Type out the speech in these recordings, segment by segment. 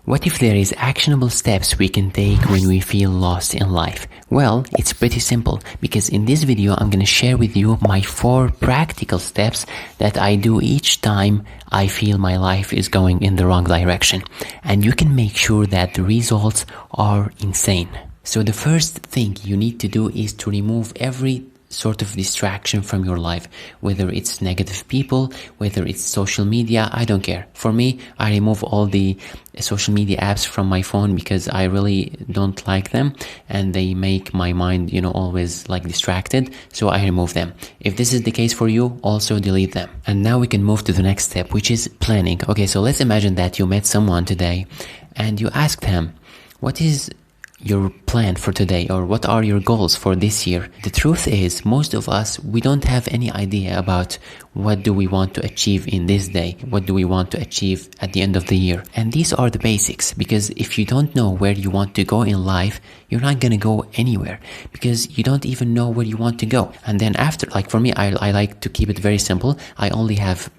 What if there is actionable steps we can take when we feel lost in life? Well, it's pretty simple, because in this video I'm gonna share with you my 4 practical steps that I do each time I feel my life is going in the wrong direction. And you can make sure that the results are insane. So the first thing you need to do is to remove every sort of distraction from your life, whether it's negative people, whether it's social media, I don't care. For me, I remove all the social media apps from my phone because I really don't like them and they make my mind, always like distracted, so I remove them. If this is the case for you, also delete them. And now we can move to the next step, which is planning. Okay, so let's imagine that you met someone today and you asked him, what is your plan for today, or what are your goals for this year? The truth is, most of us, we don't have any idea about what do we want to achieve in this day, what do we want to achieve at the end of the year. And these are the basics, because if you don't know where you want to go in life, you're not gonna go anywhere, because you don't even know where you want to go. And then after, like for me, I like to keep it very simple. I only have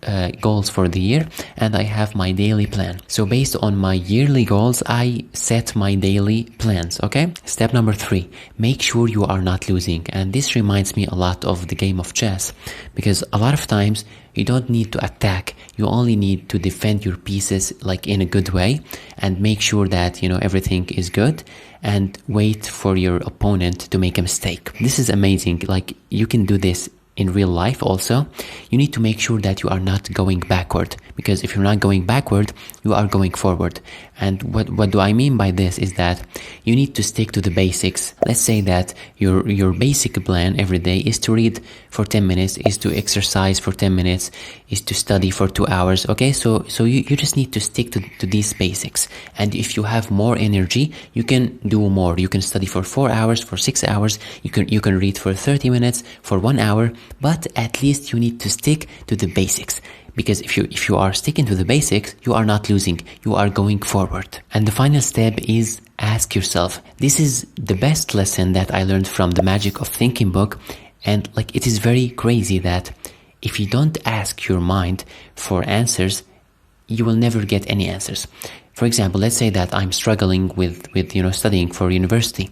goals for the year, and I have my daily plan. So based on my yearly goals, I set my daily plans, okay? Step number 3, make sure you are not losing. And this reminds me a lot of the game of chess, because a lot of times you don't need to attack, you only need to defend your pieces like in a good way and make sure that everything is good, and wait for your opponent to make a mistake. This is amazing. Like, you can do this in real life also. You need to make sure that you are not going backward, because if you're not going backward, you are going forward. And what do I mean by this is that you need to stick to the basics. Let's say that your basic plan every day is to read for 10 minutes, is to exercise for 10 minutes, is to study for 2 hours. Okay, so you just need to stick to these basics. And if you have more energy, you can do more. You can study for 4 hours, for 6 hours, you can read for 30 minutes, for 1 hour, but at least you need to stick to the basics. Because if you are sticking to the basics, you are not losing, you are going forward. And the final step is ask yourself. This is the best lesson that I learned from the Magic of Thinking book. And like, it is very crazy that if you don't ask your mind for answers, you will never get any answers. For example, let's say that I'm struggling with studying for university.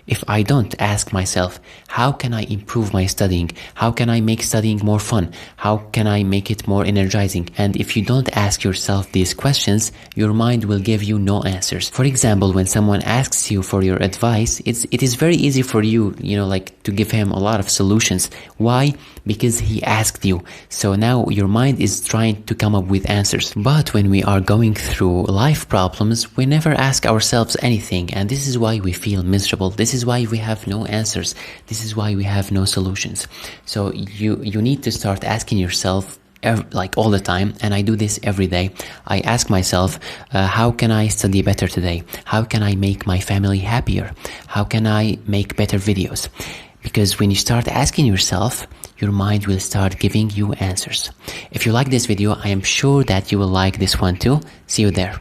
If I don't ask myself, how can I improve my studying? How can I make studying more fun? How can I make it more energizing? And if you don't ask yourself these questions, your mind will give you no answers. For example, when someone asks you for your advice, it is very easy for you, to give him a lot of solutions. Why? Because he asked you. So now your mind is trying to come up with answers. But when we are going through life problems, we never ask ourselves anything. And this is why we feel miserable. This is why we have no answers. This is why we have no solutions. So you need to start asking yourself all the time, and I do this every day. I ask myself, how can I study better today? How can I make my family happier? How can I make better videos? Because when you start asking yourself, your mind will start giving you answers. If you like this video, I am sure that you will like this one too. See you there.